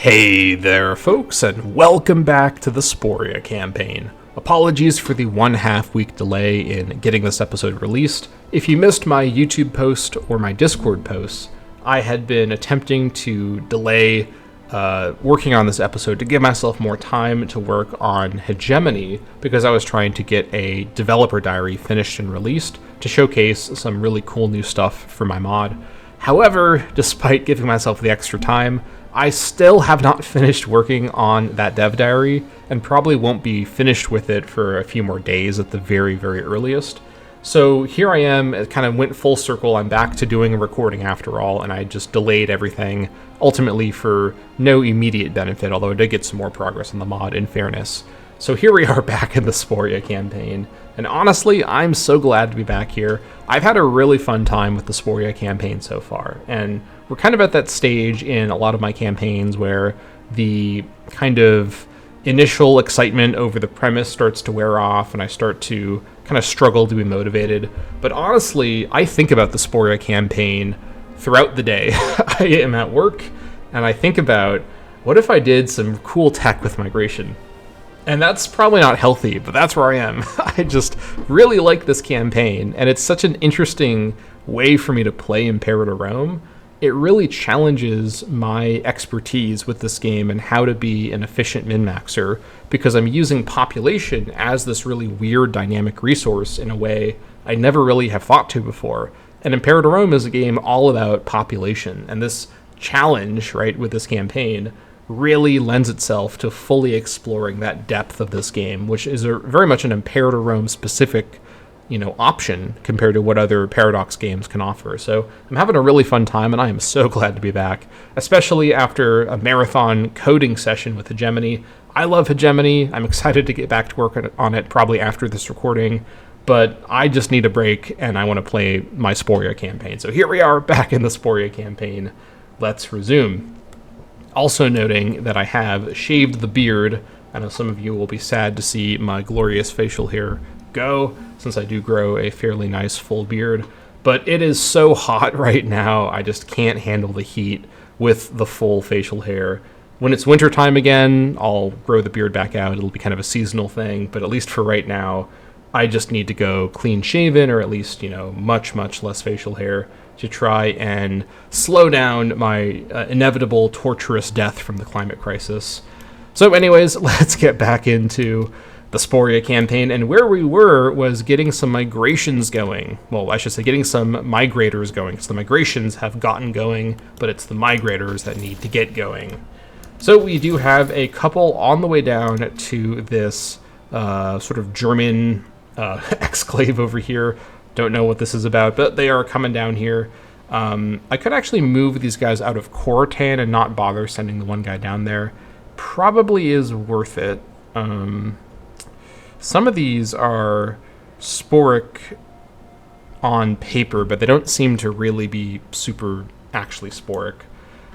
Hey there, folks, and welcome back to the Sporia Campaign. Apologies for the 1.5 week delay in getting this episode released. If you missed my YouTube post or my Discord posts, I had been attempting to delay working on this episode to give myself more time to work on Hegemony because I was trying to get a developer diary finished and released to showcase some really cool new stuff for my mod. However, despite giving myself the extra time, I still have not finished working on that dev diary and probably won't be finished with it for a few more days at the very, very earliest. So here I am, it kind of went full circle. I'm back to doing a recording after all, and I just delayed everything, ultimately for no immediate benefit, although I did get some more progress on the mod in fairness. So here we are back in the Sporia campaign, and honestly, I'm so glad to be back here. I've had a really fun time with the Sporia campaign so far, and we're kind of at that stage in a lot of my campaigns where the kind of initial excitement over the premise starts to wear off, and I start to kind of struggle to be motivated. But honestly, I think about the Sporia campaign throughout the day. I am at work, and I think about, what if I did some cool tech with migration? And that's probably not healthy, but that's where I am. I just really like this campaign, and it's such an interesting way for me to play Imperator Rome. It really challenges my expertise with this game and how to be an efficient min-maxer, because I'm using population as this really weird dynamic resource in a way I never really have thought to before. And Imperator Rome is a game all about population, and this challenge, right, with this campaign really lends itself to fully exploring that depth of this game, which is very much an Imperator Rome specific option compared to what other Paradox games can offer. So I'm having a really fun time, and I am so glad to be back, especially after a marathon coding session with Hegemony. I love Hegemony. I'm excited to get back to work on it probably after this recording, but I just need a break, and I want to play my Sporia campaign. So here we are back in the Sporia campaign. Let's resume. Also noting that I have shaved the beard. I know some of you will be sad to see my glorious facial hair go, since I do grow a fairly nice full beard, but it is so hot right now, I just can't handle the heat with the full facial hair. When it's wintertime again, I'll grow the beard back out. It'll be kind of a seasonal thing, but at least for right now, I just need to go clean shaven, or at least, much, much less facial hair, to try and slow down my inevitable torturous death from the climate crisis. So anyways, let's get back into the Sporia campaign, and where we were was getting some migrations going. Well, I should say getting some migrators going, because the migrations have gotten going, but it's the migrators that need to get going. So we do have a couple on the way down to this sort of German exclave over here. Don't know what this is about, but they are coming down here. I could actually move these guys out of Coratan and not bother sending the one guy down there. Probably is worth it. Some of these are sporic on paper, but they don't seem to really be super actually sporic.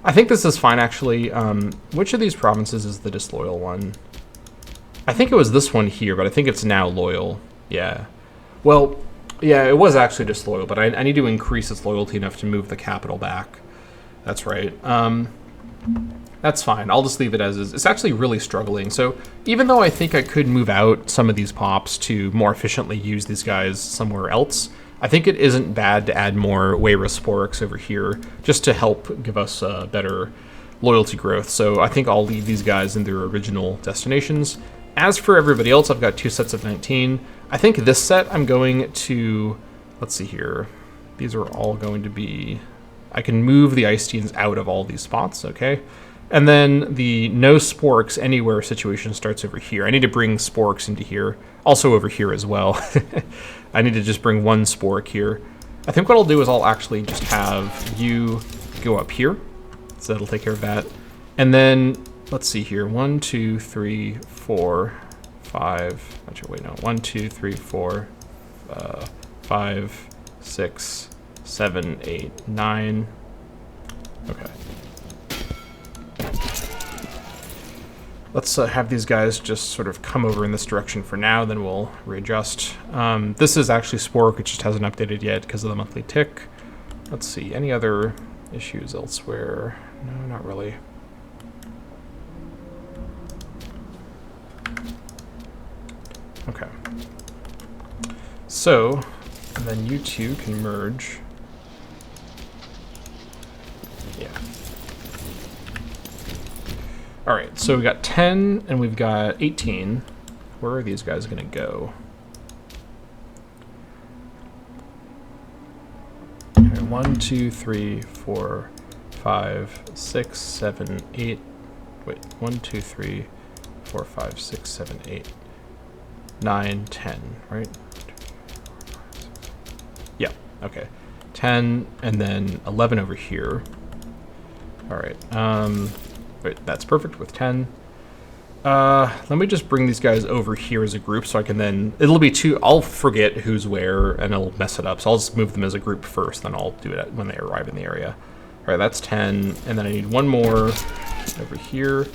I think this is fine, actually. Which of these provinces is the disloyal one? I think it was this one here, but I think it's now loyal. Yeah. Well, yeah, it was actually disloyal, but I need to increase its loyalty enough to move the capital back. That's right. That's fine. I'll just leave it as is. It's actually really struggling. So even though I think I could move out some of these pops to more efficiently use these guys somewhere else, I think it isn't bad to add more Weyrasporics over here just to help give us better loyalty growth. So I think I'll leave these guys in their original destinations. As for everybody else, I've got 2 sets of 19. I think this set I'm going to, let's see here. These are all going to be, I can move the Ice-Teens out of all these spots, okay? And then the no sporks anywhere situation starts over here. I need to bring sporks into here. Also over here as well. I need to just bring 1 spork here. I think what I'll do is I'll actually just have you go up here. So that'll take care of that. And then, let's see here. 1, 2, 3, 4, 5. Actually, wait, no. 1, 2, 3, 4, 5, 6, 7, 8, 9. Okay. Let's have these guys just sort of come over in this direction for now, then we'll readjust. This is actually Spork, it just hasn't updated yet because of the monthly tick. Let's see, any other issues elsewhere? No, not really. Okay. So, and then you two can merge. Yeah. Alright, so we got 10 and we've got 18. Where are these guys going to go? Okay, 1, 2, 3, 4, 5, 6, 7, 8. Wait, 1, 2, 3, 4, 5, 6, 7, 8, 9, 10, right? Yeah, okay. 10 and then 11 over here. Alright, wait, that's perfect with 10. Let me just bring these guys over here as a group so I can then... It'll be I'll forget who's where and it'll mess it up. So I'll just move them as a group first, then I'll do it when they arrive in the area. Alright, that's 10. And then I need one more over here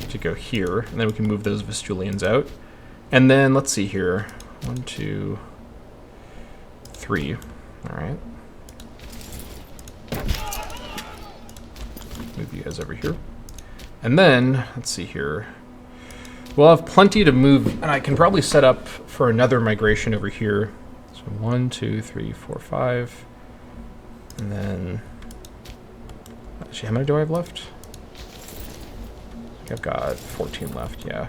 to go here. And then we can move those Vestulians out. And then, let's see here. 1, 2, 3. Alright. Move you guys over here. And then, let's see here. We'll have plenty to move, and I can probably set up for another migration over here. So 1, 2, 3, 4, 5. And then, actually, how many do I have left? I think I've got 14 left, yeah.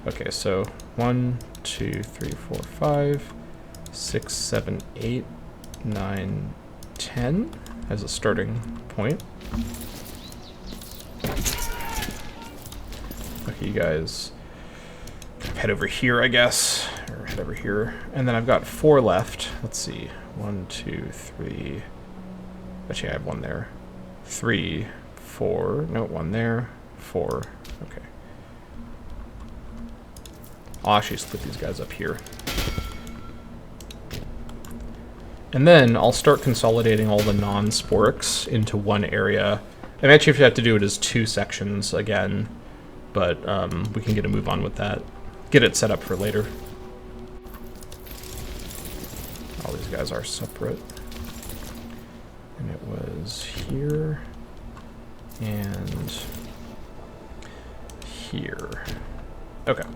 Okay, so 1, 2, 3, 4, 5, 6, 7, 8, 9, 10 as a starting point. Okay, you guys head over here, I guess, or head over here. And then I've got 4 left. Let's see. 1, 2, 3. Actually, I have 1 there. 3, 4. No, 1 there. 4. Okay. I'll actually split these guys up here. And then I'll start consolidating all the non-sporics into one area. And actually, if you have to do it as 2 sections again, but we can get a move on with that. Get it set up for later. All these guys are separate. And it was here and here. Okay.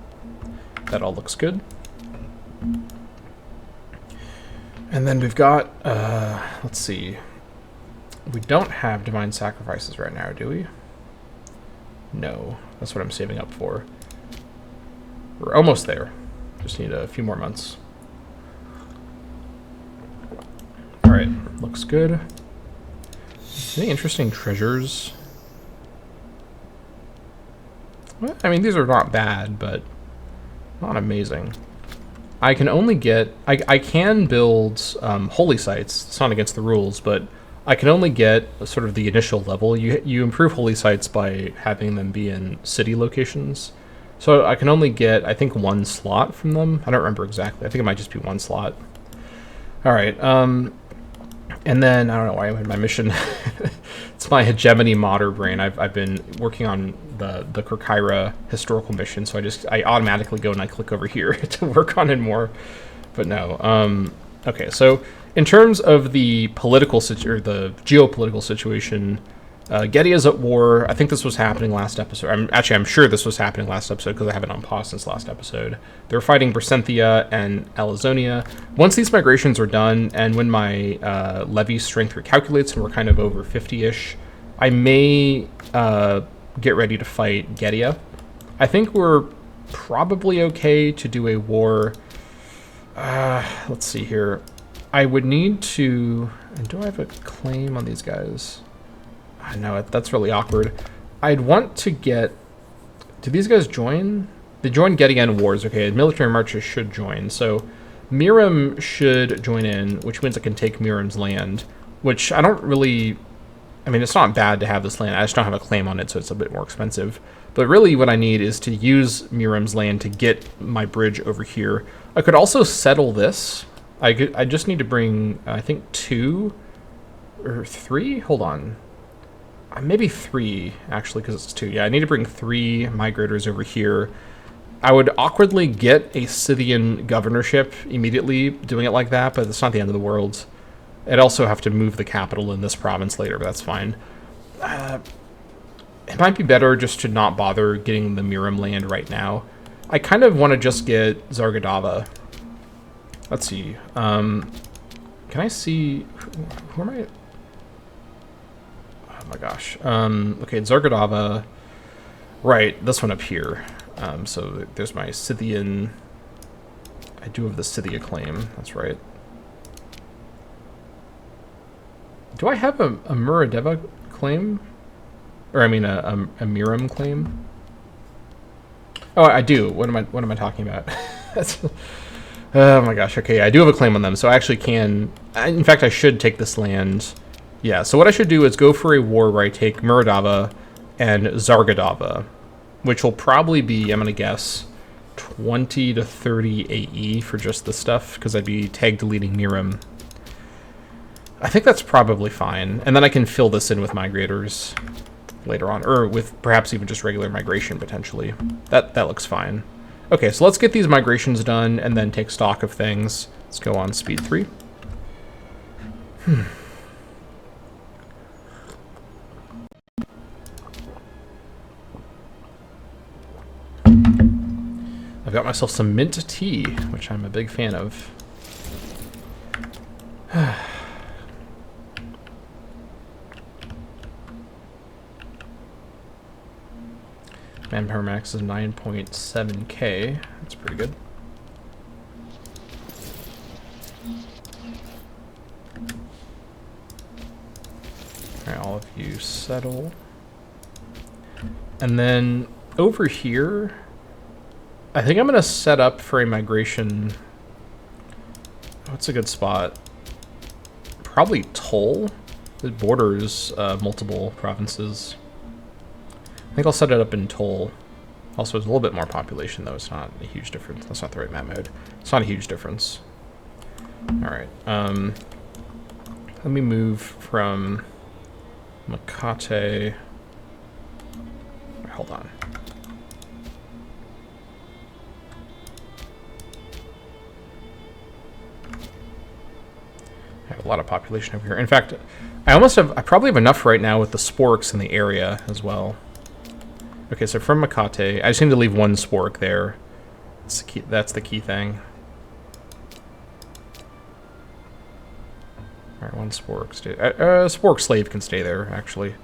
That all looks good. And then we've got, let's see. We don't have divine sacrifices right now, do we? No. That's what I'm saving up for. We're almost there. Just need a few more months. Alright, looks good. Any interesting treasures? Well, I mean, these are not bad, but not amazing. I can only get... I can build holy sites. It's not against the rules, but I can only get sort of the initial level. You improve holy sites by having them be in city locations. So I can only get, I think, 1 slot from them. I don't remember exactly. I think it might just be 1 slot. All right. And then, I don't know why I'm in my mission. It's my hegemony modder brain. I've been working on the Kirkira historical mission, so I automatically go and I click over here to work on it more. But no. Okay, so in terms of the political or the geopolitical situation, Getty is at war. I think this was happening last episode. I'm sure this was happening last episode because I have it on pause since last episode. They're fighting Bersenthia and Alazonia. Once these migrations are done, and when my Levy strength recalculates and we're kind of over 50-ish, I may get ready to fight Getia. I think we're probably okay to do a war. Let's see here. I would need to... And do I have a claim on these guys? No, that's really awkward. I'd want to get... Do these guys join? They join Getian Wars. Okay, military marches should join. So Miram should join in, which means I can take Miram's land, which I don't really... I mean, it's not bad to have this land. I just don't have a claim on it, so it's a bit more expensive. But really what I need is to use Miram's land to get my bridge over here. I could also settle this. I just need to bring, I think, 2 or 3? Hold on. Maybe 3, actually, because it's 2. Yeah, I need to bring 3 migrators over here. I would awkwardly get a Scythian governorship immediately doing it like that, but it's not the end of the world. I'd also have to move the capital in this province later, but that's fine. It might be better just to not bother getting the Miram land right now. I kind of want to just get Zargadava. Let's see. Can I see... Who am I... Oh my gosh. Okay, Zargadava. Right, this one up here. So there's my Scythian... I do have the Scythia claim, that's right. Do I have a Muradeva claim? Or I mean a Miram claim? Oh, I do. What am I talking about? That's, oh my gosh. Okay, I do have a claim on them, so I actually can. In fact, I should take this land. Yeah. So what I should do is go for a war where I take Muradava and Zargadava, which will probably be, I'm gonna guess, 20 to 30 AE for just this stuff, because I'd be tag deleting Miram. I think that's probably fine, and then I can fill this in with migrators later on, or with perhaps even just regular migration potentially. That looks fine. Okay, so let's get these migrations done and then take stock of things. Let's go on speed 3. I've got myself some mint tea, which I'm a big fan of. Manpower max is 9.7k. That's pretty good. Alright, all of you settle. And then over here, I think I'm going to set up for a migration. What's a good spot? Probably Toll. It borders multiple provinces. I think I'll set it up in Toll. Also, there's a little bit more population, though. It's not a huge difference. That's not the right map mode. It's not a huge difference. All right. Let me move from Makate. Hold on. I have a lot of population over here. In fact, I probably have enough right now with the sporks in the area as well. Okay, so from Makate, I just need to leave one spork there. That's the key thing. All right, one spork. Spork slave can stay there, actually.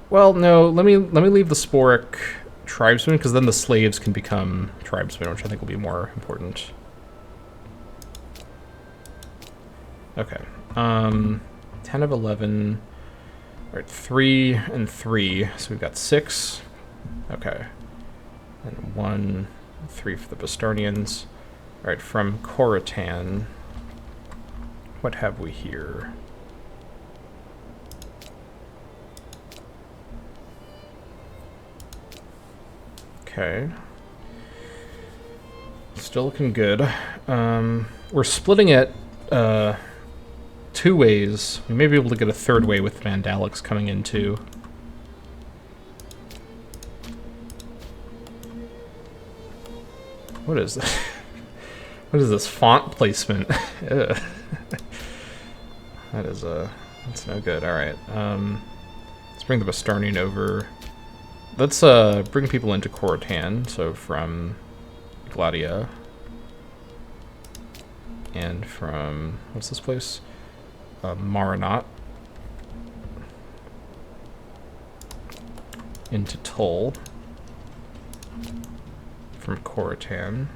Well, no, let me leave the spork tribesman, because then the slaves can become tribesmen, which I think will be more important. Okay. 10 of 11. All right, 3 and 3. So we've got 6. Okay. And 1, 3 for the Bastarnians. All right, from Koratan. What have we here? Okay. Still looking good. We're splitting it 2 ways. We may be able to get a 3rd way with Vandalics coming in too. What is this? What is this font placement? That's no good. All right. Let's bring the Bastarnian over. Let's bring people into Koratan. So from Gladia and from what's this place? Maranat into Toll from Koratan.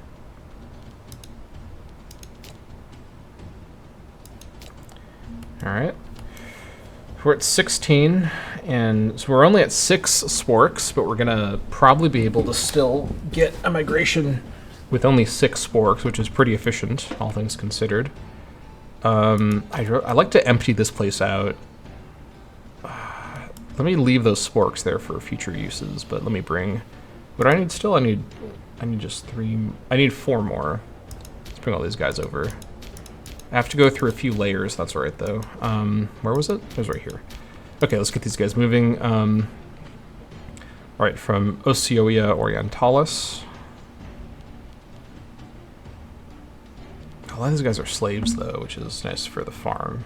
All right, we're at 16, and so we're only at 6 sporks, but we're gonna probably be able to still get a migration with only 6 sporks, which is pretty efficient, all things considered. I like to empty this place out. Let me leave those sporks there for future uses, but let me bring... What do I need still? I need just 3... I need 4 more. Let's bring all these guys over. I have to go through a few layers, that's right, though. Where was it? It was right here. Okay, let's get these guys moving. All right, from Oceoia Orientalis. A lot of these guys are slaves, though, which is nice for the farm.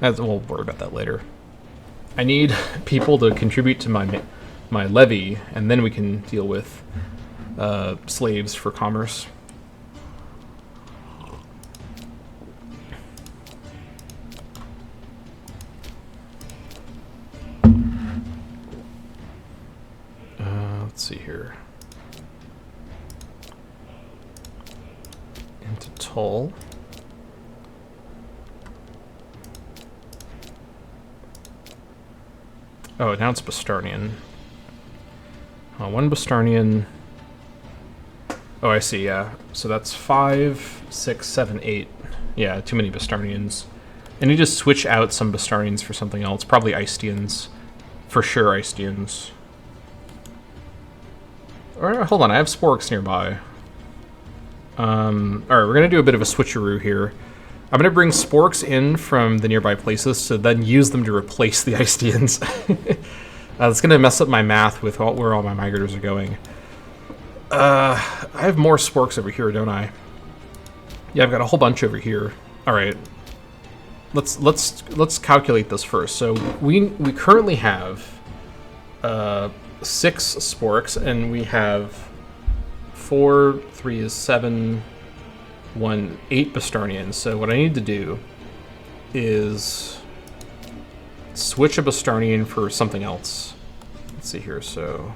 We'll worry about that later. I need people to contribute to my levy, and then we can deal with slaves for commerce. Let's see here. Into toll. Oh, now it's Bastarnian. One Bastarnian. Oh, I see, yeah. So that's 5, 6, 7, 8. Yeah, too many Bastarnians. I need to switch out some Bastarnians for something else. Probably Eistians. For sure, Eistians. Or, hold on, I have Sporks nearby. Alright, we're going to do a bit of a switcheroo here. I'm going to bring Sporks in from the nearby places to then use them to replace the Eistians. It's going to mess up my math with where all my migrators are going. I have more Sporks over here, don't I? Yeah, I've got a whole bunch over here. Alright. Let's calculate this first. So we currently have 6 Sporks, and we have 4, 3 is 7, 1, 8 Bastarnians. So what I need to do is switch a Bastarnian for something else. Let's see here, so...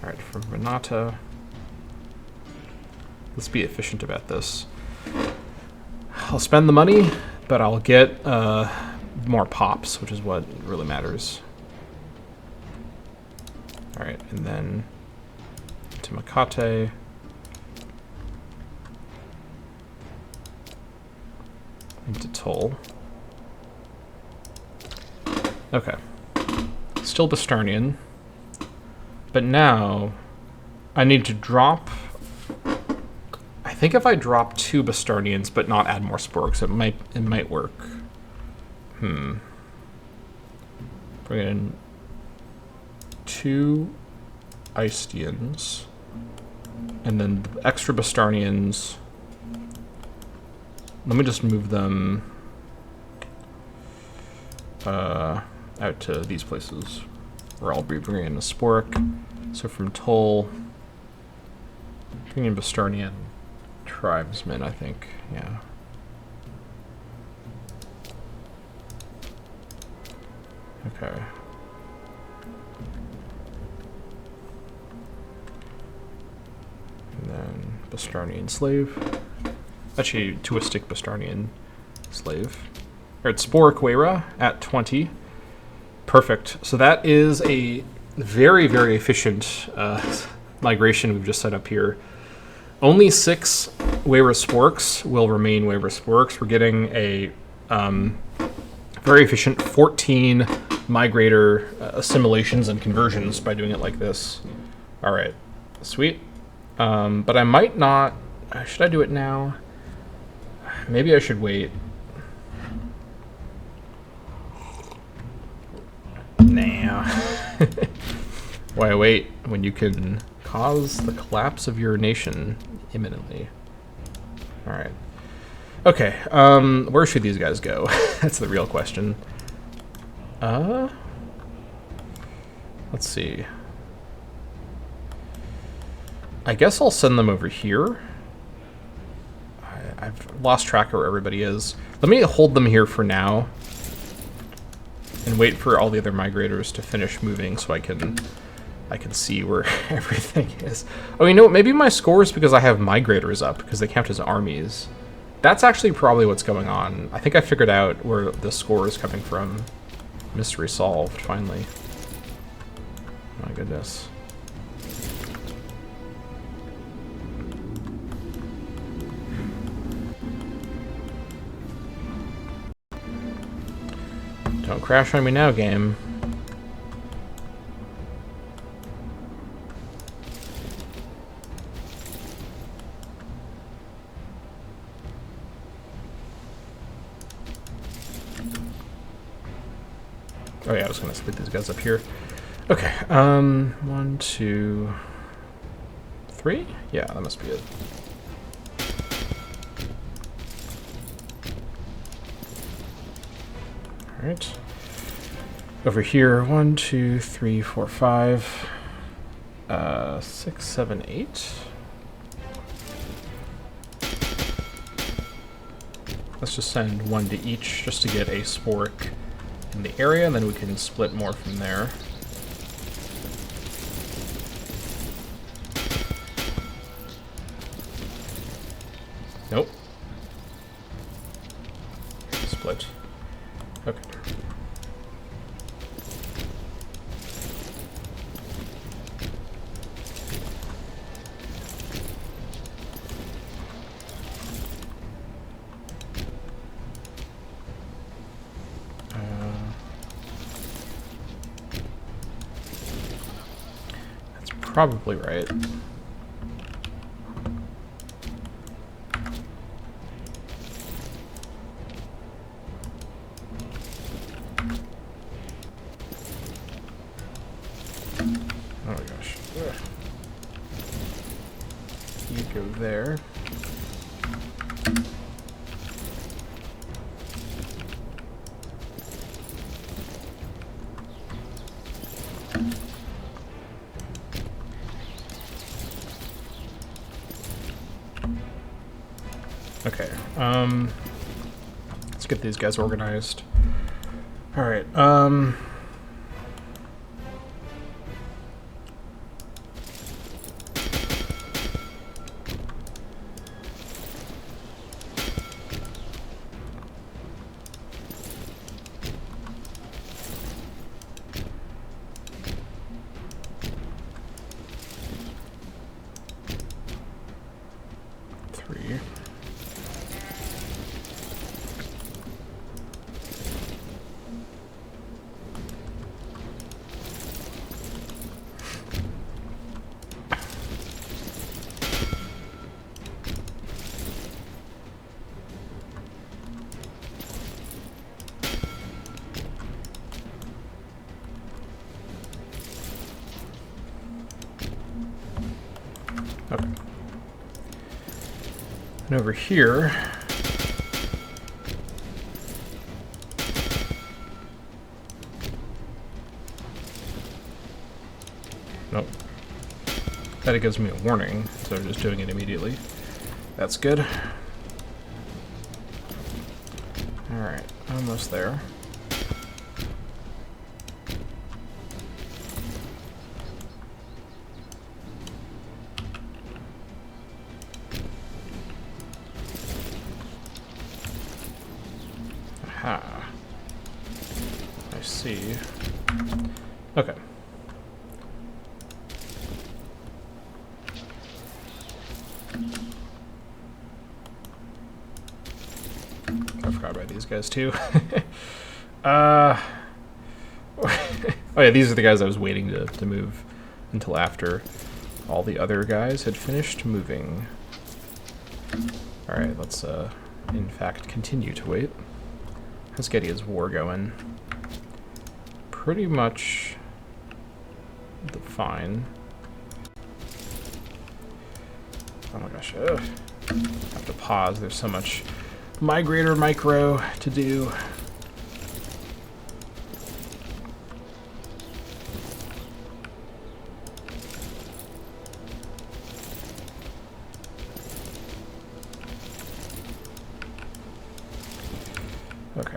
Alright, from Renata. Let's be efficient about this. I'll spend the money, but I'll get more pops, which is what really matters. Alright, and then to Makate. Into Toll. Okay. Still Bastarnian. But now I need to drop... I think if I drop 2 Bastarnians but not add more Sporks, it might work. Bring in 2 Eistians. And then the extra Bastarnians... Let me just move them out to these places where I'll be bringing in a Spork. So from Toll, bring in Bastarnian tribesmen, I think. Yeah. Okay. And then Bastarnian slave. Actually, Tuistic Bastarnian slave. Alright, Spork Weira at 20. Perfect. So that is a very, very efficient migration we've just set up here. Only 6 Weira Sporks will remain Weira Sporks. We're getting a very efficient 14 migrator assimilations and conversions by doing it like this. Alright, sweet. But I might not... Should I do it now? Maybe I should wait. Nah. Why wait when you can cause the collapse of your nation imminently? Alright. Okay, where should these guys go? That's the real question. Let's see. I guess I'll send them over here. I've lost track of where everybody is. Let me hold them here for now and wait for all the other migrators to finish moving so I can see where everything is. Oh, you know what? Maybe my score is because I have migrators up because they count as armies. That's actually probably what's going on. I think I figured out where the score is coming from. Mystery solved, finally. My goodness. Don't crash on me now, game. Oh yeah, I was gonna split these guys up here. Okay, 1, 2, 3? Yeah, that must be it. Alright. Over here, 1, 2, 3, 4, 5, 6, 7, 8. Let's just send 1 to each just to get a sporic in the area, and then we can split more from there. Nope. Split. Okay. That's probably right. Oh my gosh. Ugh. You go there. Okay, let's get these guys organized. All right, three. Okay. And over here, nope. That gives me a warning, so just doing it immediately. That's good. Alright, almost there. Aha. I see. Okay. I forgot about these guys too. Oh yeah, these are the guys I was waiting to move until after all the other guys had finished moving. Alright, let's in fact continue to wait. How's Getty's war going? Pretty much fine. Oh my gosh, ugh. I have to pause, there's so much migrator micro to do. Okay.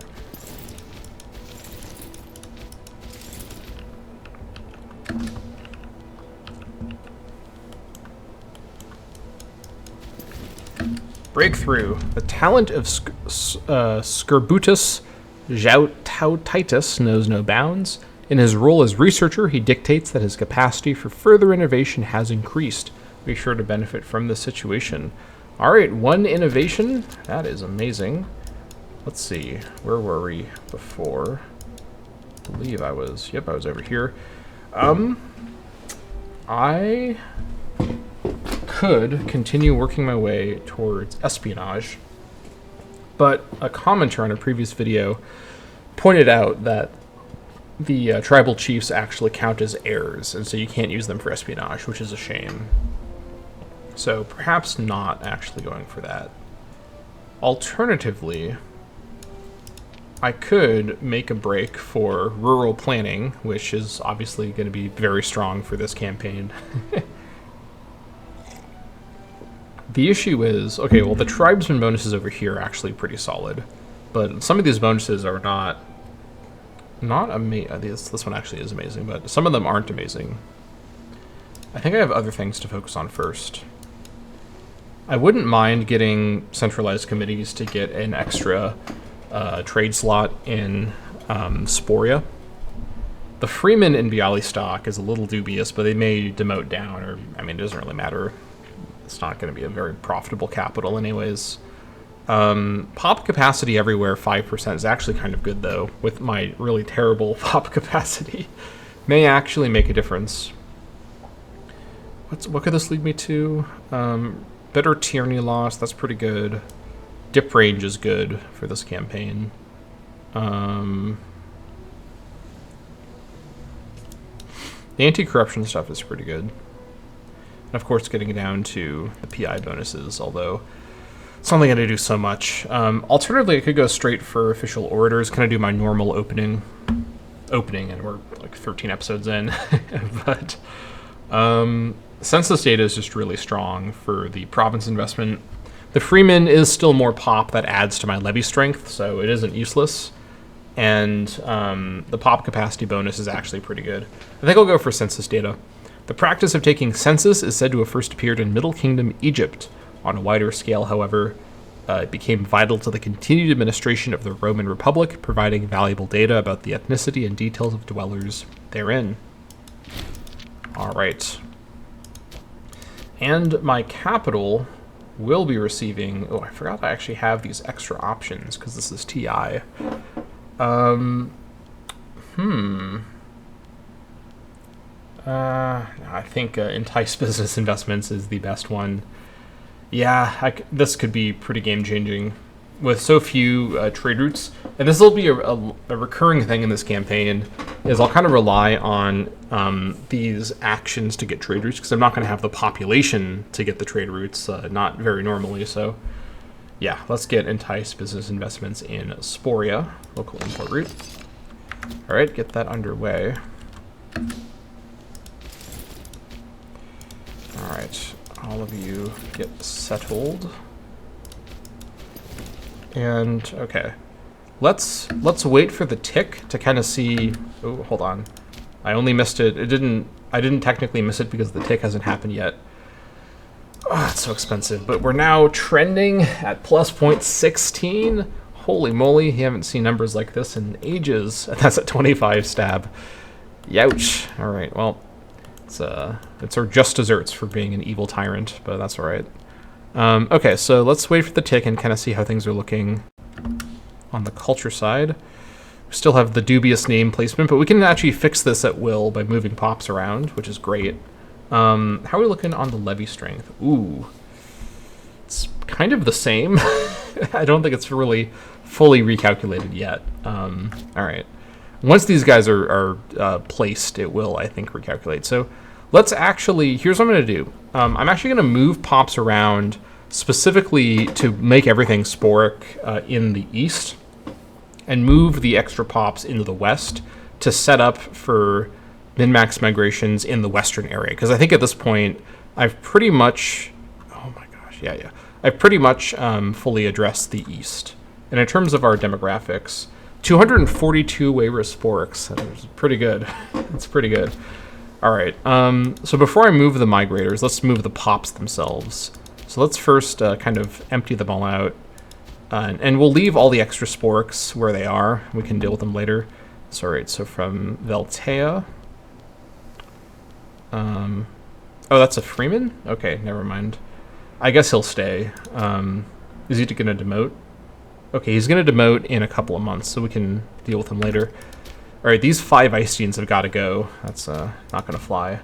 Breakthrough. The talent of Scorbutus Joutautitus knows no bounds. In his role as researcher, he dictates that his capacity for further innovation has increased. Be sure to benefit from this situation. Alright, 1 innovation. That is amazing. Let's see. Where were we before? I believe I was... Yep, I was over here. I could continue working my way towards espionage, but a commenter on a previous video pointed out that the tribal chiefs actually count as heirs, and so you can't use them for espionage, which is a shame. So perhaps not actually going for that. Alternatively, I could make a break for rural planning, which is obviously going to be very strong for this campaign. The issue is, okay, well, the tribesman bonuses over here are actually pretty solid, but some of these bonuses are not amazing. This one actually is amazing, but some of them aren't amazing. I think I have other things to focus on first. I wouldn't mind getting centralized committees to get an extra trade slot in Sporia. The Freeman in Bialystok is a little dubious, but they may demote down, or, I mean, it doesn't really matter. It's not going to be a very profitable capital anyways. Pop capacity everywhere, 5% is actually kind of good, though, with my really terrible pop capacity. May actually make a difference. What could this lead me to? Better tyranny loss, that's pretty good. Dip range is good for this campaign. The anti-corruption stuff is pretty good. And of course, getting down to the PI bonuses, although it's only going to do so much. Alternatively, I could go straight for official orators, kind of do my normal opening, and we're like 13 episodes in. But census data is just really strong for the province investment. The Freeman is still more pop, that adds to my levy strength, so it isn't useless. And the pop capacity bonus is actually pretty good. I think I'll go for census data. The practice of taking census is said to have first appeared in Middle Kingdom Egypt. On a wider scale, however, it became vital to the continued administration of the Roman Republic, providing valuable data about the ethnicity and details of dwellers therein. All right. And my capital will be receiving... Oh, I forgot I actually have these extra options, because this is TI. I think Entice Business Investments is the best one. Yeah, this could be pretty game-changing. With so few trade routes, and this will be a recurring thing in this campaign, is I'll kind of rely on these actions to get trade routes, because I'm not going to have the population to get the trade routes, not very normally. So yeah, let's get Entice Business Investments in Sporia, local import route. All right, get that underway. All right, all of you get settled. And okay, let's wait for the tick to kind of see. Oh, hold on, I only missed it. I didn't technically miss it because the tick hasn't happened yet. Oh, it's so expensive. But we're now trending at plus 0.16. Holy moly, you haven't seen numbers like this in ages. And that's at 25 stab. Youch. All right, well, it's our just desserts for being an evil tyrant, but that's all right. Okay, so let's wait for the tick and kind of see how things are looking on the culture side. We still have the dubious name placement, but we can actually fix this at will by moving pops around, which is great. How are we looking on the levy strength? Ooh, it's kind of the same. I don't think it's really fully recalculated yet. All right. Once these guys are placed, it will, I think, recalculate. So let's actually, here's what I'm going to do. I'm actually going to move pops around specifically to make everything sporic in the east, and move the extra pops into the west to set up for min-max migrations in the western area. Because I think at this point, I've pretty much, oh my gosh, yeah. I've pretty much fully addressed the east. And in terms of our demographics, 242 Wayrus Sporics, that's pretty good. That's pretty good. All right, so before I move the migrators, let's move the pops themselves. So let's first kind of empty them all out. And we'll leave all the extra sporics where they are. We can deal with them later. So, all right, so from Veltea. Oh, that's a Freeman? Okay, never mind. I guess he'll stay. Is he going to demote? Okay, he's going to demote in a couple of months, so we can deal with him later. All right, these 5 Icedeans have got to go. That's not going to fly.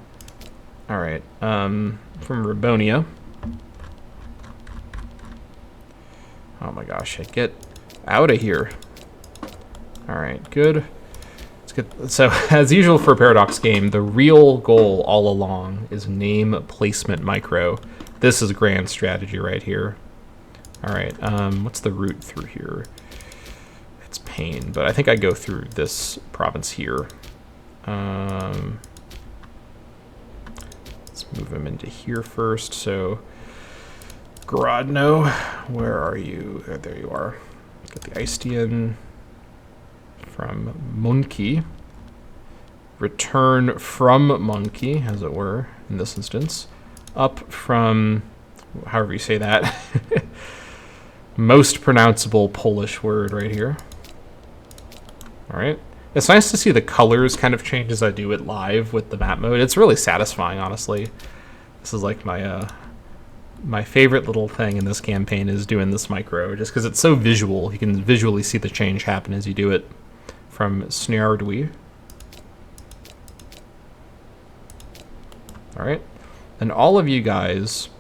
All right, from Rabonia. Oh my gosh, get out of here. All right, good. Let's get, so, as usual for a Paradox game, the real goal all along is name placement micro. This is grand strategy right here. All right, what's the route through here? It's campaign, but I think I go through this province here. Let's move him into here first. So, Grodno, where are you? There you are. Get the Istian from Munki. Return from Munki, as it were, in this instance. Up from, however you say that, most pronounceable Polish word right here. All right. It's nice to see the colors kind of change as I do it live with the map mode. It's really satisfying, honestly. This is like my my favorite little thing in this campaign is doing this micro, just because it's so visual. You can visually see the change happen as you do it. From Sniardwi. All right. And all of you guys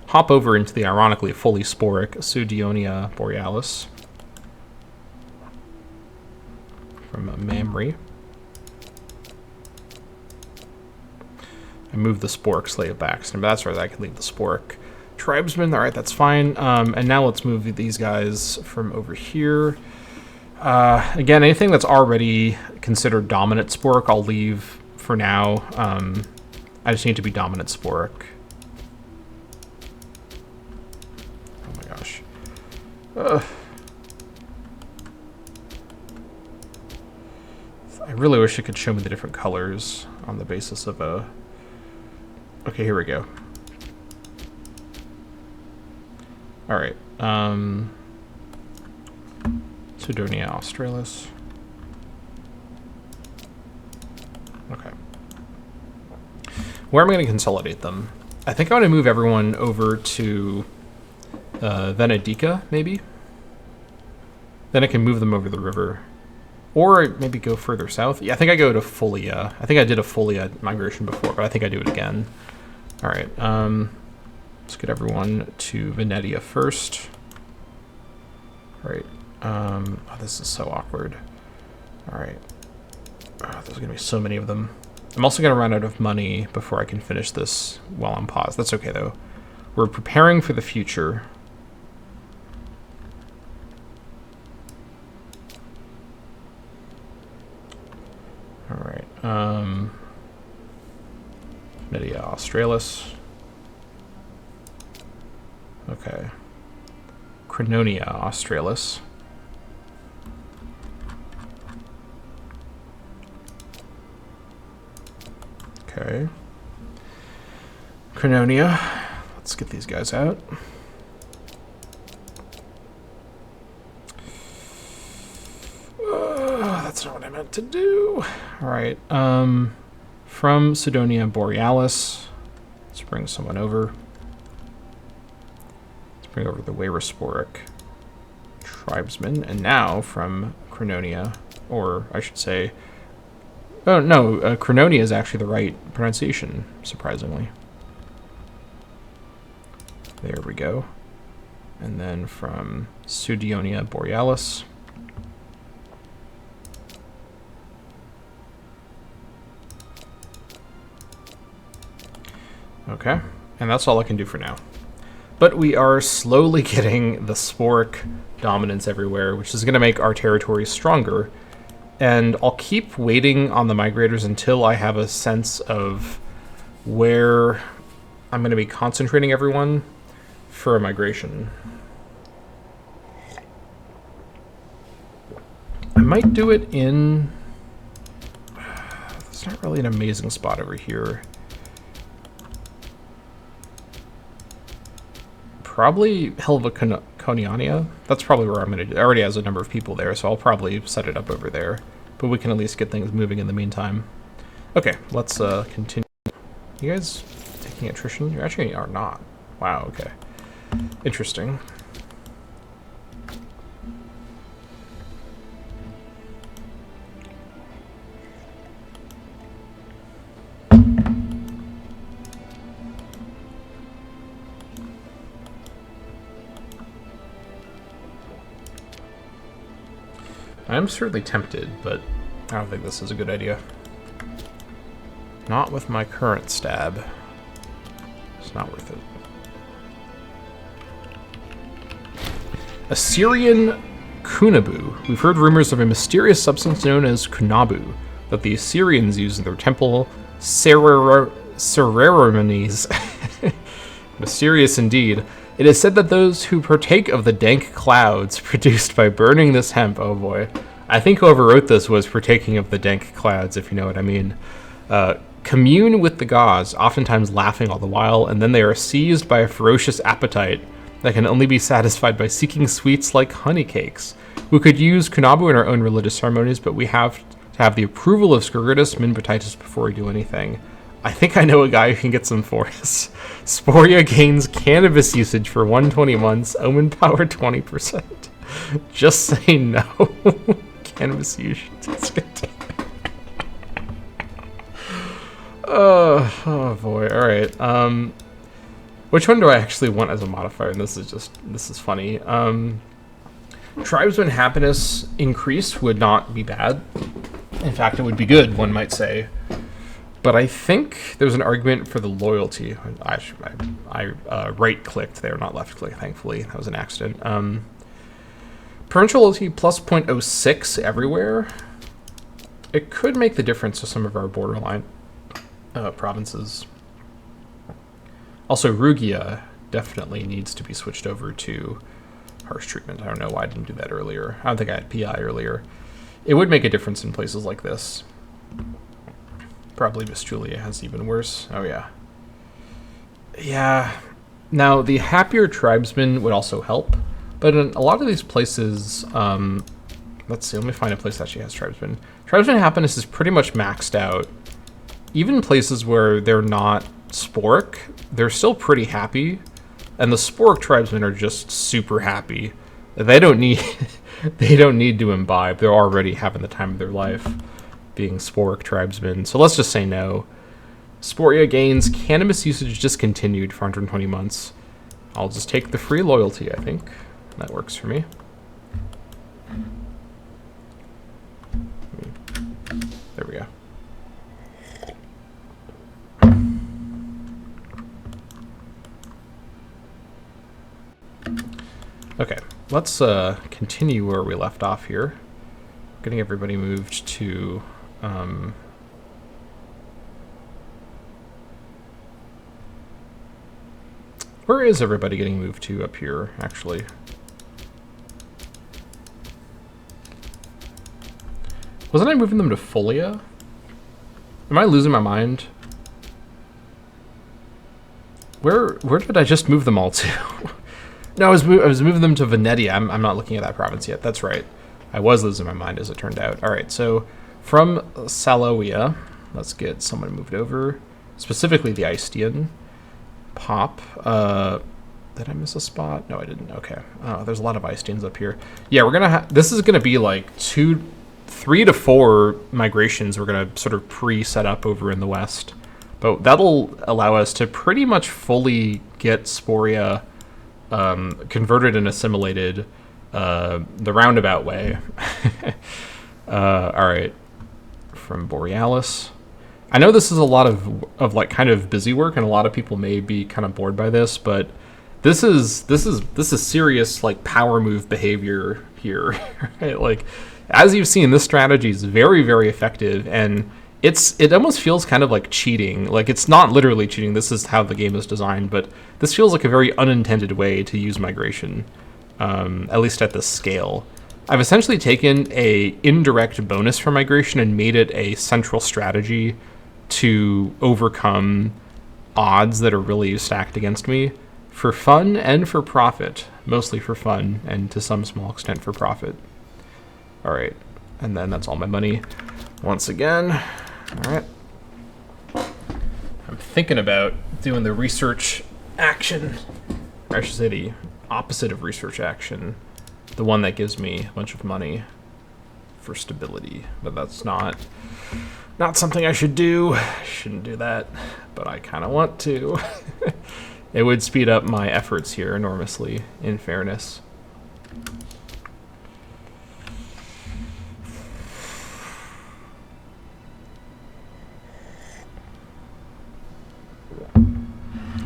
hop over into the ironically fully sporic Pseudionia borealis from Mamre. I moved the sporic slave back, so that's right, I can leave the sporic tribesman. All right, that's fine. And now let's move these guys from over here. Again, anything that's already considered dominant sporic, I'll leave for now. I just need to be dominant sporic. Oh my gosh. I really wish it could show me the different colors on the basis of a... Okay, here we go. Alright. Pseudonia australis. Okay. Where am I going to consolidate them? I think I want to move everyone over to Venedica, maybe? Then I can move them over the river. Or maybe go further south. Yeah, I think I go to Folia. I think I did a Folia migration before, but I think I do it again. All right, let's get everyone to Venetia first. All right, oh, this is so awkward. All right, there's gonna be so many of them. I'm also gonna run out of money before I can finish this while I'm paused. That's okay though. We're preparing for the future. All right, Media Australis. Okay. Crononia Australis. Okay. Crononia. Let's get these guys out. That's not what I meant to do. All right. From Pseudonia Borealis, let's bring someone over. Let's bring over the Weyrasporic tribesman. And now from Crononia, or I should say, oh no, Crononia is actually the right pronunciation, surprisingly. There we go. And then from Pseudionia Borealis. Okay, and that's all I can do for now. But we are slowly getting the sporic dominance everywhere, which is going to make our territory stronger. And I'll keep waiting on the migrators until I have a sense of where I'm going to be concentrating everyone for a migration. I might do it in... It's not really an amazing spot over here. Probably Helvaconiania. That's probably where I'm going to do it. It already has a number of people there, so I'll probably set it up over there. But we can at least get things moving in the meantime. Okay, let's continue. You guys taking attrition? You actually are not. Wow, okay. Interesting. I'm certainly tempted, but I don't think this is a good idea. Not with my current stab. It's not worth it. Assyrian Kunabu. We've heard rumors of a mysterious substance known as Kunabu that the Assyrians used in their temple ceremonies. Mysterious indeed. It is said that those who partake of the dank clouds produced by burning this hemp, oh boy, I think whoever wrote this was partaking of the dank clouds, if you know what I mean, commune with the gods, oftentimes laughing all the while, and then they are seized by a ferocious appetite that can only be satisfied by seeking sweets like honey cakes. We could use Kunabu in our own religious ceremonies, but we have to have the approval of Scourgetus Minbertitus before we do anything. I think I know a guy who can get some for us. Sporia gains cannabis usage for 120 months, omen power 20%. Just say no. Cannabis usage is good. Oh boy, alright. Which one do I actually want as a modifier? And this is funny. Tribesman happiness increase would not be bad. In fact, it would be good, one might say. But I think there's an argument for the loyalty. I right-clicked there, not left-click, thankfully. That was an accident. Provincial loyalty plus 0.06 everywhere. It could make the difference to some of our borderline provinces. Also, Rugia definitely needs to be switched over to harsh treatment. I don't know why I didn't do that earlier. I don't think I had PI earlier. It would make a difference in places like this. Probably Vestulia has even worse. Oh, yeah. Yeah. Now, the happier tribesmen would also help. But in a lot of these places, let's see, let me find a place that actually has tribesmen. Tribesman happiness is pretty much maxed out. Even places where they're not sporic, they're still pretty happy. And the sporic tribesmen are just super happy. They don't need they don't need to imbibe. They're already having the time of their life being sporic tribesmen. So let's just say no. Sporia gains cannabis usage discontinued for 120 months. I'll just take the free loyalty, I think. That works for me. There we go. Okay, let's continue where we left off here. Getting everybody moved to where is everybody getting moved to up here, actually? Wasn't I moving them to Folia? Am I losing my mind? Where did I just move them all to? No, I was moving them to Venetia. I'm not looking at that province yet. That's right. I was losing my mind, as it turned out. All right, so from Saloia, let's get someone moved over. Specifically the Istian. Pop. Did I miss a spot? No, I didn't. Okay. There's a lot of Istians up here. Yeah, we're gonna this is gonna be like 3 to 4 migrations we're gonna sort of pre-set up over in the west. But that'll allow us to pretty much fully get Sporia converted and assimilated the roundabout way. All right, from Borealis. I know this is a lot of like kind of busy work, and a lot of people may be kind of bored by this, but this is serious like power move behavior here. Right? Like, as you've seen, this strategy is very, very effective, and it almost feels kind of like cheating. Like, it's not literally cheating. This is how the game is designed, but this feels like a very unintended way to use migration, at least at this scale. I've essentially taken a indirect bonus for migration and made it a central strategy to overcome odds that are really stacked against me for fun and for profit. Mostly for fun and to some small extent for profit. All right, and then that's all my money once again. All right. I'm thinking about doing the research action, or I should say the opposite of research action, the one that gives me a bunch of money for stability, but that's not something I should do. I shouldn't do that, but I kind of want to. It would speed up my efforts here enormously, in fairness.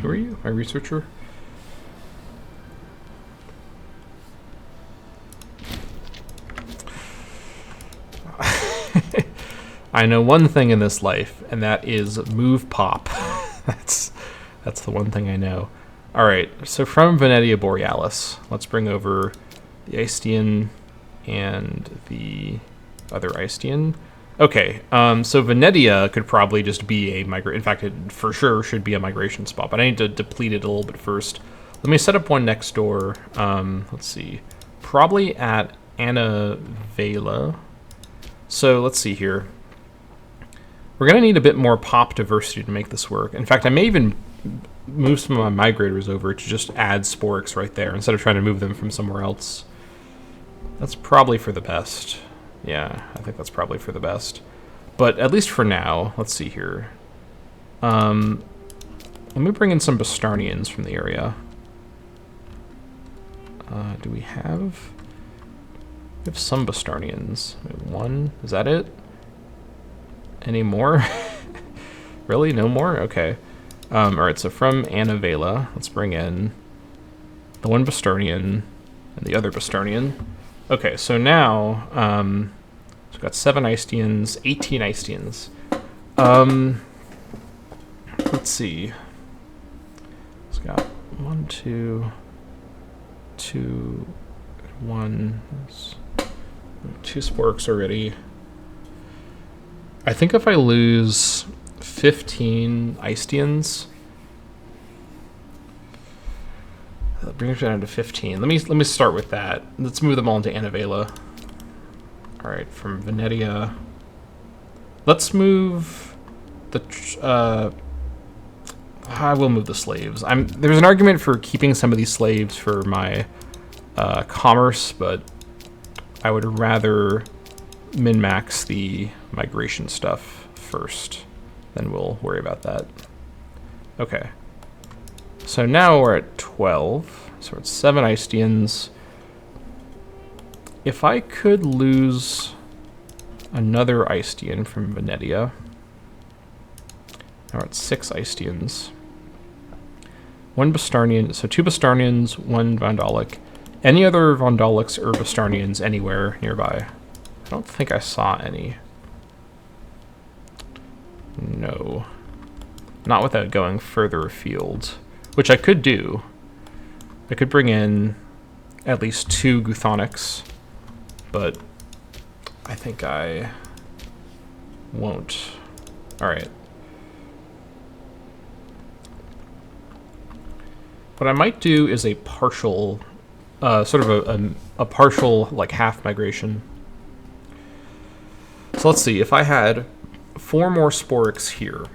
Who are you? My researcher? I know one thing in this life, and that is move pop. That's the one thing I know. All right, so from Venetia Borealis, let's bring over the Icetean and the other Icetean. Okay, so Venetia could probably just be a migration. In fact, it for sure should be a migration spot, but I need to deplete it a little bit first. Let me set up one next door. Let's see, probably at Anavela. So let's see here. We're going to need a bit more pop diversity to make this work. In fact, I may even move some of my migrators over to just add Sporix right there instead of trying to move them from somewhere else. That's probably for the best. Yeah, I think that's probably for the best. But at least for now, let's see here. Let me bring in some Bastarnians from the area. Do we have... We have some Bastarnians. Maybe one? Is that it? Any more? Really? No more? Okay. Alright, so from Anavela, let's bring in the one Bastarnian and the other Bastarnian. Okay, so now, so we've got 7 Iceteans, 18 Iceteans. Let's see. It's got 1, 2, 2, 1. 2 Sporks already. I think if I lose 15 Iceteans, bring it down to 15. Let me start with that. Let's move them all into Anavela. All right, from Venetia. Let's move the. I will move the slaves. There's an argument for keeping some of these slaves for my commerce, but I would rather min-max the migration stuff first. Then we'll worry about that. Okay. So now we're at 12. So it's 7 Iceteans. If I could lose another Icetean from Venetia. Now we're at 6 Iceteans. 1 Bastarnian. So 2 Bastarnians, 1 Vandalic. Any other Vandalics or Bastarnians anywhere nearby? I don't think I saw any. No. Not without going further afield. Which I could do. I could bring in at least 2 Guthonics, but I think I won't. Alright. What I might do is a partial, sort of a partial, like, half migration. So let's see, if I had 4 more Sporix here,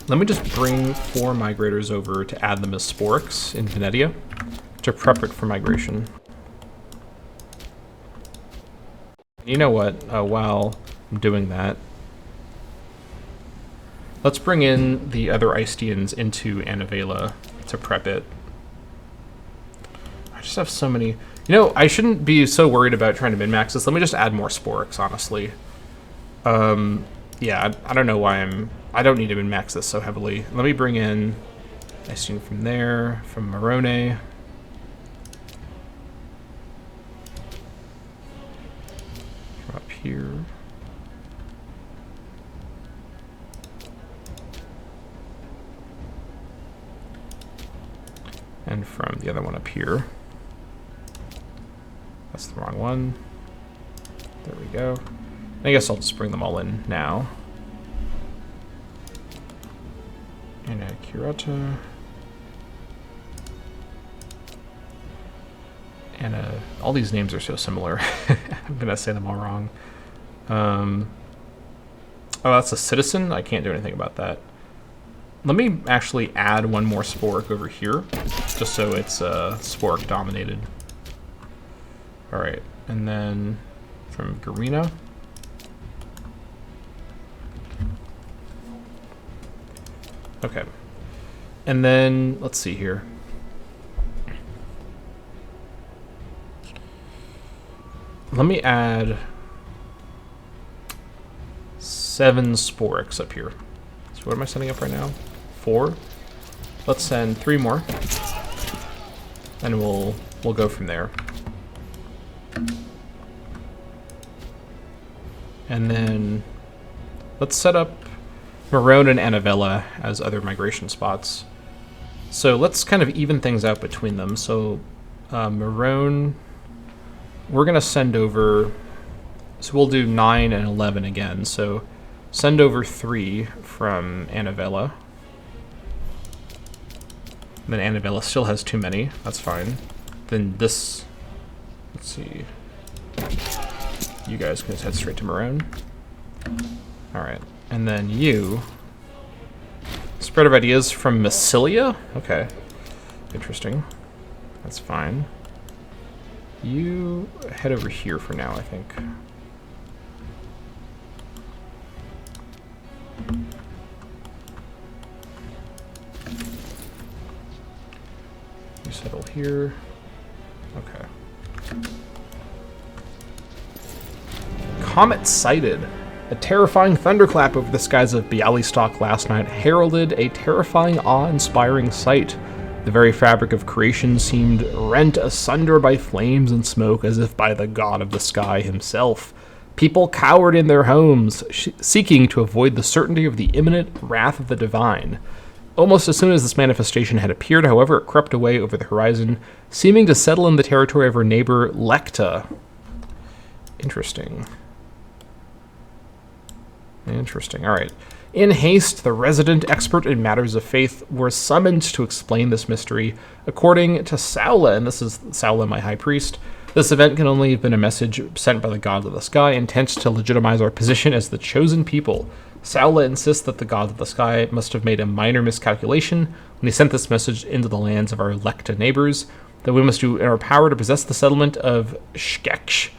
let me just bring 4 migrators over to add them as Sporix in Venetia to prep it for migration. You know what? While I'm doing that, let's bring in the other Iceteans into Anavela to prep it. I just have so many. You know, I shouldn't be so worried about trying to min-max this. Let me just add more Sporix, honestly. Yeah, I don't know why I don't need to min-max this so heavily. Let me bring in Icetean from there, from Morone. From up here. And from the other one up here. That's the wrong one. There we go. I guess I'll just bring them all in now. And a Curata. And all these names are so similar. I'm gonna say them all wrong. Oh, that's a citizen? I can't do anything about that. Let me actually add one more Spork over here, just so it's Spork dominated. Alright, and then from Garena. Okay. And then, let's see here. Let me add 7 Sporix up here. So what am I sending up right now? 4. Let's send 3 more. And we'll go from there. And then let's set up Marone and Annabella as other migration spots. So let's kind of even things out between them. So Marone, we're going to send over, so we'll do 9 and 11 again. So send over 3 from Annabella. And then Annabella still has too many. That's fine. Then this, let's see. You guys can just head straight to Marone. All right. And then you, spread of ideas from Massilia? Okay. Interesting. That's fine. You head over here for now, I think. You settle here. Okay. Comet sighted. A terrifying thunderclap over the skies of Bialystok last night heralded a terrifying, awe-inspiring sight. The very fabric of creation seemed rent asunder by flames and smoke as if by the god of the sky himself. People cowered in their homes, seeking to avoid the certainty of the imminent wrath of the divine. Almost as soon as this manifestation had appeared, however, it crept away over the horizon, seeming to settle in the territory of her neighbor, Lecta. Interesting. Interesting. All right. In haste, the resident expert in matters of faith were summoned to explain this mystery. According to Saula, and this is Saula, my high priest, this event can only have been a message sent by the god of the sky, intent to legitimize our position as the chosen people. Saula insists that the god of the sky must have made a minor miscalculation when he sent this message into the lands of our Lecta neighbors, that we must do in our power to possess the settlement of Shkeksh,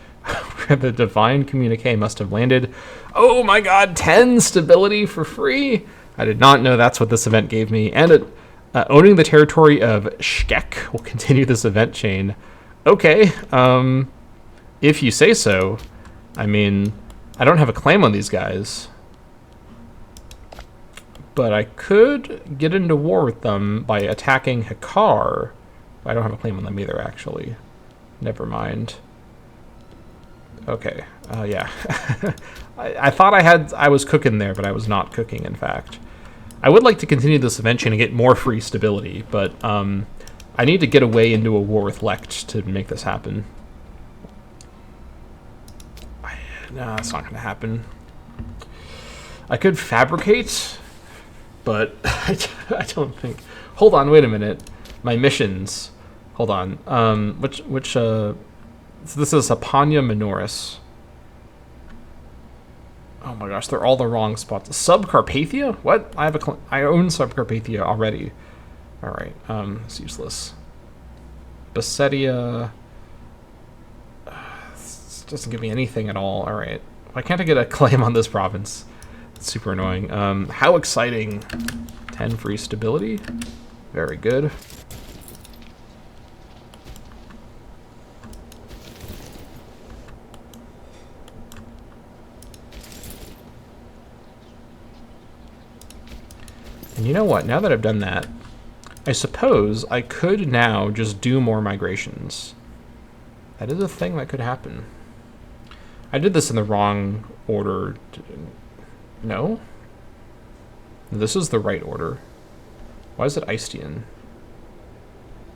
where the divine communique must have landed. Oh my god, 10 stability for free? I did not know that's what this event gave me. And owning the territory of Shkek will continue this event chain. Okay, if you say so. I mean, I don't have a claim on these guys. But I could get into war with them by attacking Hikar. I don't have a claim on them either, actually. Never mind. Okay, yeah. I thought I was cooking there, but I was not cooking, in fact. I would like to continue this event chain and get more free stability, but I need to get away into a war with Lect to make this happen. No, that's not going to happen. I could fabricate, but I don't think... Hold on, wait a minute. My missions. Hold on. So this is Apanya Minoris. Oh my gosh, they're all the wrong spots. Subcarpathia? What? I own Subcarpathia already. All right, it's useless. Bassetia. This doesn't give me anything at all. All right, why can't I get a claim on this province? It's super annoying. How exciting! 10 free stability. Very good. And you know what? Now that I've done that, I suppose I could now just do more migrations. That is a thing that could happen. I did this in the wrong order. No? This is the right order. Why is it Eistian?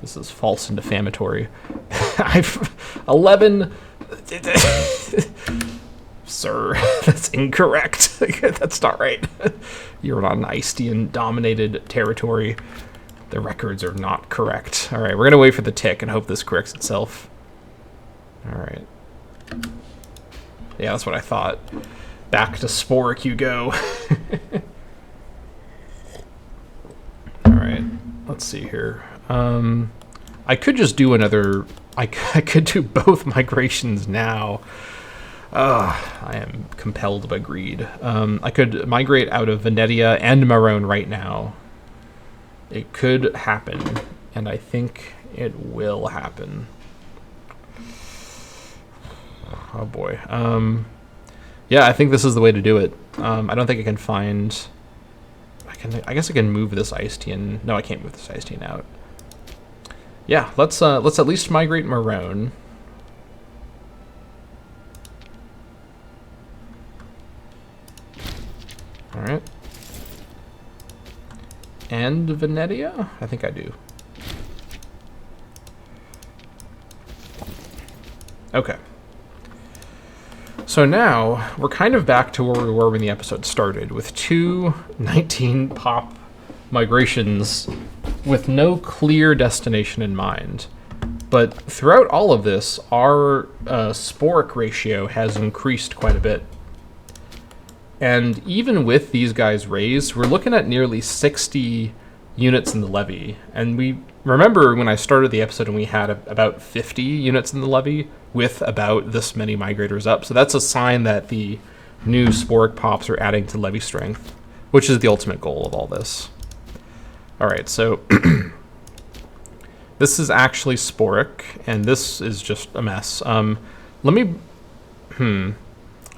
This is false and defamatory. I've 11... Sir, that's incorrect. That's not right. You're not an Eistian-dominated territory. The records are not correct. All right, we're going to wait for the tick and hope this corrects itself. All right. Yeah, that's what I thought. Back to Sporik you go. All right, let's see here. I could just do another... I could do both migrations now. I am compelled by greed. I could migrate out of Venetia and Marone right now. It could happen, and I think it will happen. Oh boy. Yeah, I think this is the way to do it. I don't think I can find... I guess I can move this Eistian. No, I can't move this Eistian out. Yeah, let's at least migrate Marone. All right. And Venetia? I think I do. Okay. So now we're kind of back to where we were when the episode started, with 19 pop migrations with no clear destination in mind. But throughout all of this, our sporic ratio has increased quite a bit. And even with these guys raised, we're looking at nearly 60 units in the levy. And we remember when I started the episode and we had about 50 units in the levy with about this many migrators up. So that's a sign that the new sporic pops are adding to levy strength, which is the ultimate goal of all this. All right, so this is actually sporic, and this is just a mess. I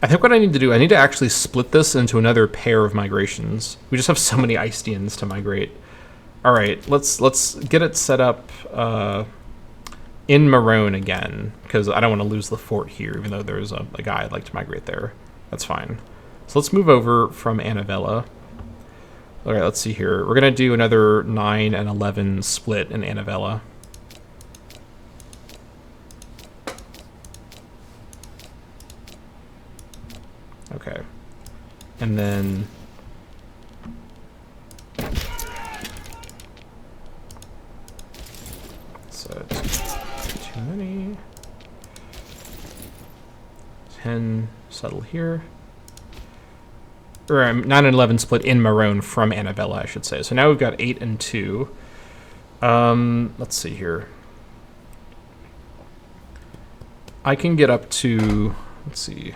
think what I need to do, I need to actually split this into another pair of migrations. We just have so many Icedeans to migrate. All right, let's get it set up in Marone again, because I don't want to lose the fort here, even though there's a guy I'd like to migrate there. That's fine. So let's move over from Annavella. All right, let's see here. We're going to do another 9 and 11 split in Annavella. Okay. And then... so, too many. 10 settle here. Or 9 and 11 split in Marone from Annavella, I should say. So now we've got 8 and 2. Let's see here. I can get up to... let's see.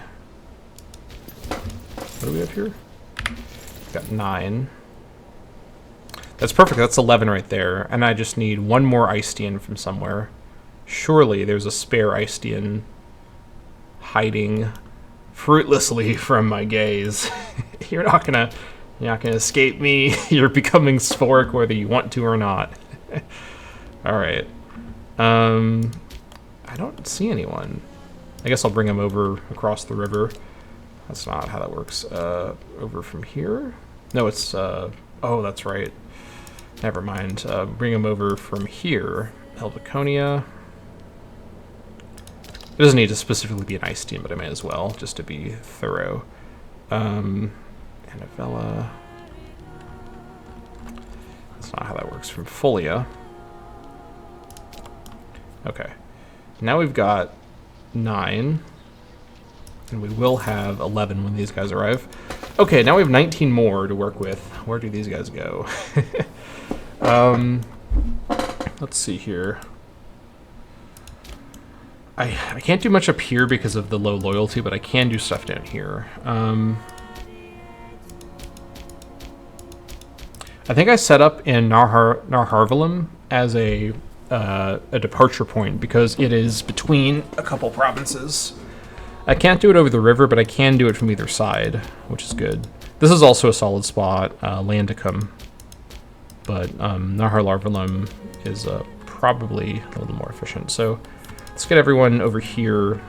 What do we have here? We've got 9. That's perfect. That's 11 right there. And I just need one more Icedean from somewhere. Surely there's a spare Icedean hiding fruitlessly from my gaze. You're not gonna escape me. You're becoming sporic whether you want to or not. All right. I don't see anyone. I guess I'll bring him over across the river. That's not how that works. Over from here? No, it's... oh, that's right. Never mind. Bring him over from here. Helveconia. It doesn't need to specifically be an Icedean, but I may as well, just to be thorough. Annavella. That's not how that works. From Folia. Okay. Now we've got 9. And we will have 11 when these guys arrive. Okay, now we have 19 more to work with. Where do these guys go? Let's see here. I can't do much up here because of the low loyalty, but I can do stuff down here. I think I set up in Narharvalum as a departure point because it is between a couple provinces. I can't do it over the river, but I can do it from either side, which is good. This is also a solid spot, Landicum, but Narharvalum is probably a little more efficient. So let's get everyone over here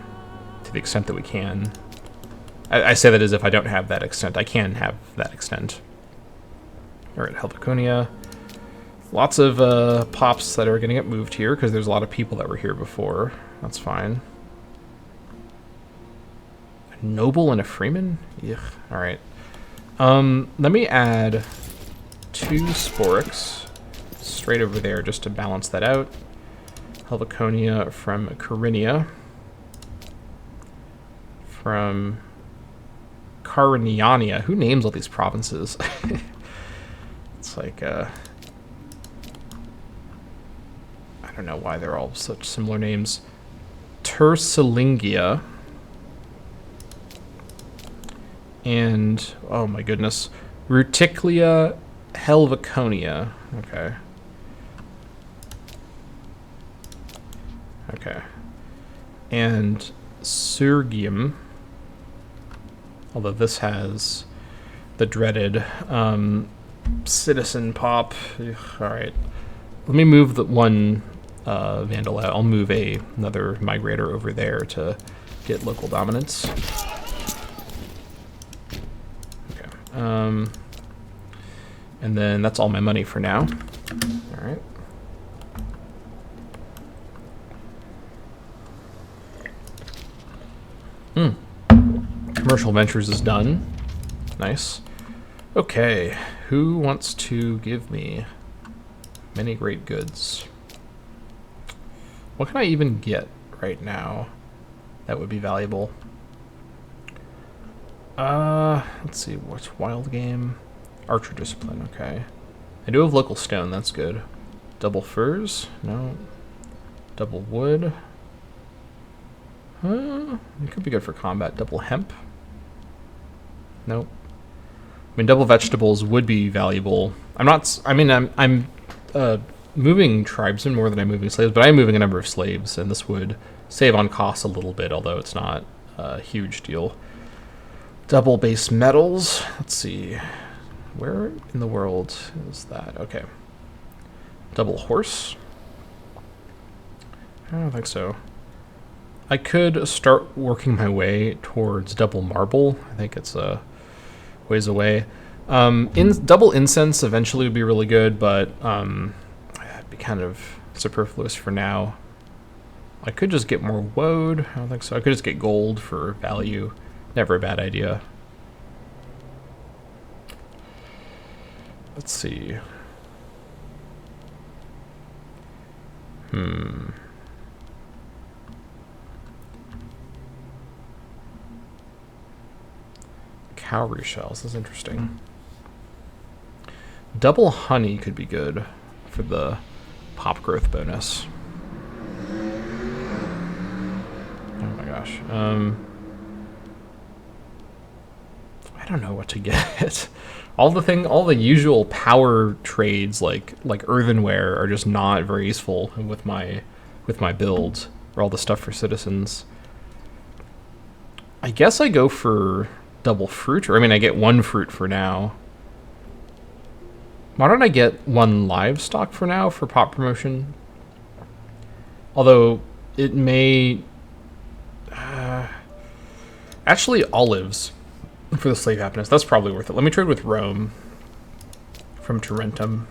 to the extent that we can. I say that as if I don't have that extent. I can have that extent. All right, Helveconia. Lots of pops that are going to get moved here because there's a lot of people that were here before. That's fine. A noble and a freeman? Yuck. All right. Let me add 2 sporics straight over there just to balance that out. Helveconia from Corinia. From Cariniania. Who names all these provinces? It's like, I don't know why they're all such similar names. Tersilingia. And, oh my goodness, Ruticlia Helveconia. Okay. Okay. And Surgium. Although this has the dreaded citizen pop. Ugh, all right. Let me move the one Vandal out. I'll move another migrator over there to get local dominance. Okay. And then that's all my money for now. All right. Commercial Ventures is done. Nice. Okay, who wants to give me many great goods? What can I even get right now that would be valuable? Let's see, what's wild game? Archer discipline, okay. I do have local stone, that's good. Double furs? No. Double wood? It could be good for combat. Double hemp? Nope. I mean, double vegetables would be valuable. I'm moving tribesmen more than I'm moving slaves, but I'm moving a number of slaves, and this would save on costs a little bit, although it's not a huge deal. Double base metals. Let's see. Where in the world is that? Okay. Double horse. I don't think so. I could start working my way towards double marble. I think it's a ways away. Double incense eventually would be really good, but it'd be kind of superfluous for now. I could just get more woad. I don't think so. I could just get gold for value. Never a bad idea. Let's see. Cowrie shells, this is interesting. Double honey could be good for the pop growth bonus. Oh my gosh. I don't know what to get. All the usual power trades like earthenware are just not very useful with my build, or all the stuff for citizens. I guess I go for double fruit, or I mean I get one fruit for now. Why don't I get one livestock for now for pop promotion? Although it may actually olives for the slave happiness. That's probably worth it. Let me trade with Rome from Tarentum.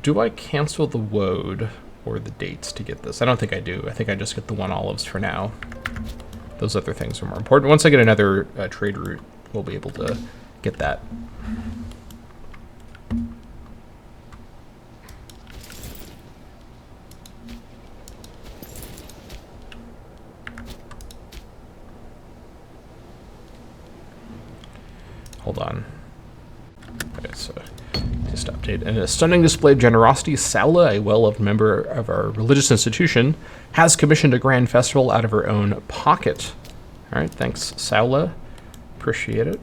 Do I cancel the woad or the dates to get this? I don't think I do. I think I just get the one olives for now. Those other things are more important. Once I get another trade route, we'll be able to get that. Hold on. Okay, so just update. In a stunning display of generosity, Saula, a well-loved member of our religious institution, has commissioned a grand festival out of her own pocket. All right, thanks, Saula. Appreciate it.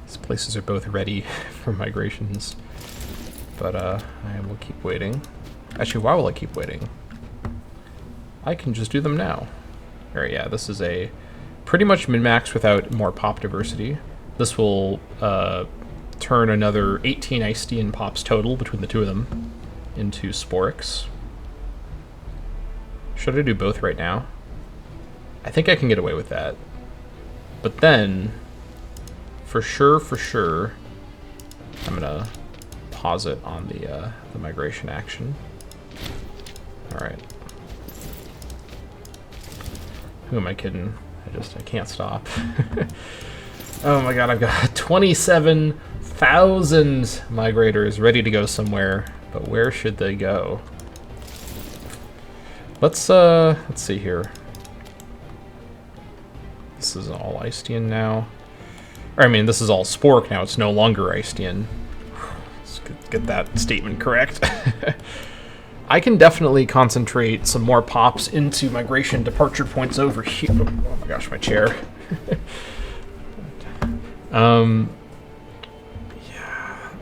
These places are both ready for migrations. But I will keep waiting. Actually, why will I keep waiting? I can just do them now. All right, yeah, this is a pretty much min-max without more pop diversity. This will turn another 18 Icean pops total between the two of them into Sporix. Should I do both right now? I think I can get away with that. But then, for sure, I'm gonna pause it on the migration action. All right. Who am I kidding? I can't stop. Oh my god, I've got 27,000 migrators ready to go somewhere, but where should they go? Let's see here. This is all Icean now. Or, I mean, this is all Spork now. It's no longer Icean. Let's get that statement correct. I can definitely concentrate some more pops into migration departure points over here. Oh my gosh, my chair. Yeah,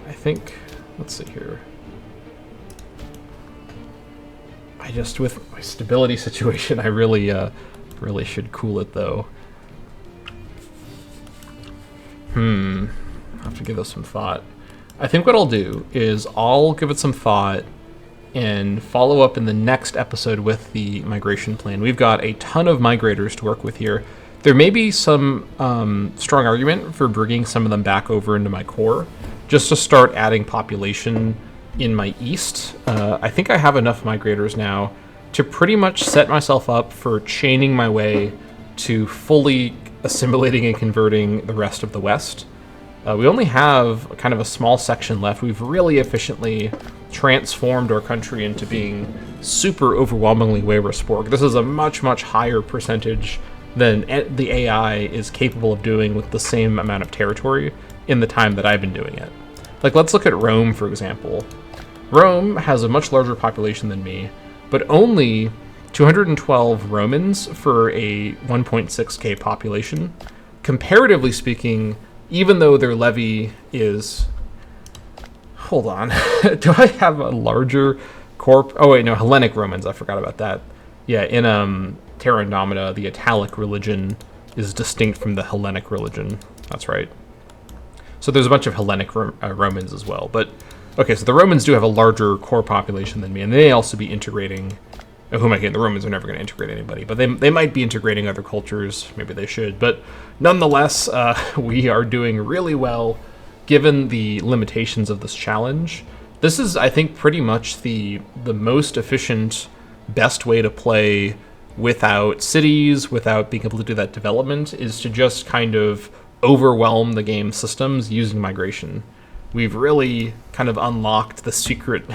I think, let's see here. With my stability situation, I really should cool it though. I'll have to give this some thought. I think what I'll do is I'll give it some thought and follow up in the next episode with the migration plan. We've got a ton of migrators to work with here. There may be some strong argument for bringing some of them back over into my core, just to start adding population in my east. I think I have enough migrators now to pretty much set myself up for chaining my way to fully assimilating and converting the rest of the west. We only have kind of a small section left. We've really efficiently transformed our country into being super overwhelmingly Weber-Sporg. This is a much, much higher percentage than the AI is capable of doing with the same amount of territory in the time that I've been doing it. Like, let's look at Rome, for example. Rome has a much larger population than me, but only 212 Romans for a 1.6k population. Comparatively speaking, even though their levy is... Hold on. Do I have a larger corp? Oh, wait, no, Hellenic Romans. I forgot about that. Yeah, in Terra Indomita, the Italic religion is distinct from the Hellenic religion. That's right. So there's a bunch of Hellenic Romans as well. But, okay, so the Romans do have a larger core population than me, and they may also be integrating... Who am I kidding? The Romans are never going to integrate anybody, but they might be integrating other cultures. Maybe they should. But nonetheless, we are doing really well given the limitations of this challenge. This is, I think, pretty much the most efficient, best way to play without cities, without being able to do that development, is to just kind of overwhelm the game systems using migration. We've really kind of unlocked the secret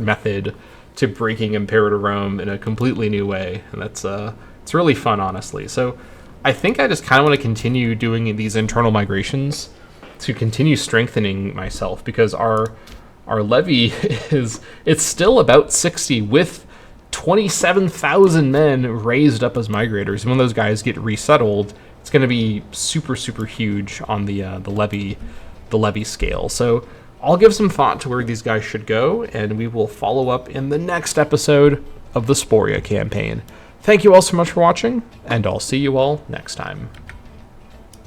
method to breaking Imperator Rome in a completely new way, and that's it's really fun, honestly. So I think I just kind of want to continue doing these internal migrations to continue strengthening myself, because our levy it's still about 60 with 27,000 men raised up as migrators. And when those guys get resettled, it's going to be super, super huge on the levy scale. So I'll give some thought to where these guys should go, and we will follow up in the next episode of the Sporia Campaign. Thank you all so much for watching, and I'll see you all next time.